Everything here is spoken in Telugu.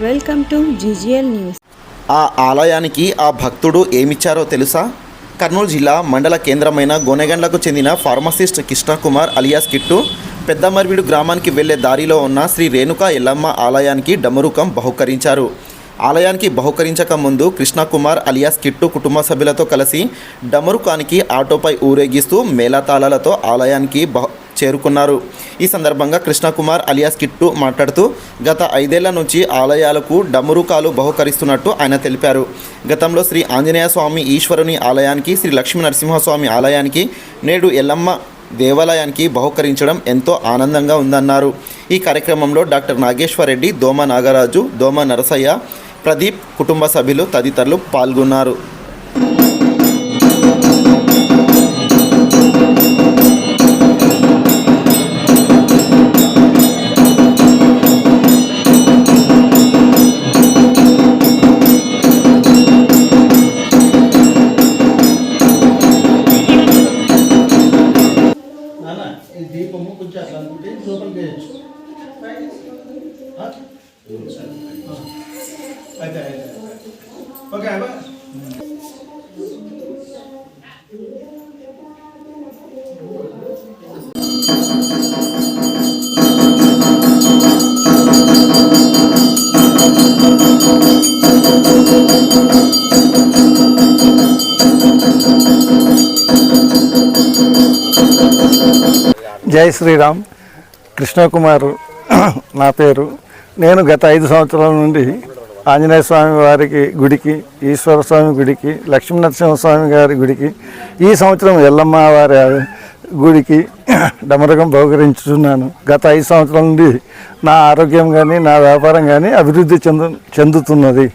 Welcome to GGL news. ఆ ఆలయానికి ఆ భక్తుడు ఏమిచ్చారో తెలుసా? కర్నూలు జిల్లా మండల కేంద్రమైన గోనెగండ్లకు చెందిన ఫార్మసిస్ట్ కృష్ణకుమార్ అలియాస్ కిట్టు పెద్దమర్విడు గ్రామానికి వెళ్లే దారిలో ఉన్న శ్రీ రేణుకా ఎల్లమ్మ ఆలయానికి డమరుకం బహుకరించారు. ఆలయానికి బహుకరించక ముందు కృష్ణకుమార్ అలియాస్ కిట్టు కుటుంబ సభ్యులతో కలిసి డమరుకానికి ఆటోపై ఊరేగిస్తూ మేళతాళాలతో ఆలయానికి చేరుకున్నారు. ఈ సందర్భంగా కృష్ణకుమార్ అలియాస్ కిట్టు మాట్లాడుతూ గత 5 ఏళ్ల నుంచి ఆలయాలకు డమరుకాలు బహుకరిస్తున్నట్టు ఆయన తెలిపారు. గతంలో శ్రీ ఆంజనేయ స్వామి ఈశ్వరుని ఆలయానికి, శ్రీ లక్ష్మీ నరసింహస్వామి ఆలయానికి, నేడు ఎల్లమ్మ దేవాలయానికి బహుకరించడం ఎంతో ఆనందంగా ఉందన్నారు. ఈ కార్యక్రమంలో డాక్టర్ నాగేశ్వర్ రెడ్డి, దోమ నాగరాజు, దోమ నరసయ్య, ప్రదీప్ కుటుంబ సభ్యులు తదితరులు పాల్గొన్నారు. దీపము కొంచెం అట్లా అనుకుంటే లోపలికి వేయచ్చు. అయితే ఓకే అబ్బా. జై శ్రీరామ్. కృష్ణకుమారు నా పేరు. నేను గత 5 సంవత్సరాల నుండి ఆంజనేయ స్వామి వారికి గుడికి, ఈశ్వర స్వామి గుడికి, లక్ష్మీ నరసింహస్వామి గారి గుడికి, ఈ సంవత్సరం ఎల్లమ్మ వారి గుడికి డమరుకం బహుకరించుతున్నాను. గత 5 సంవత్సరాల నుండి నా ఆరోగ్యం కానీ, నా వ్యాపారం కానీ అభివృద్ధి చెందుతున్నది.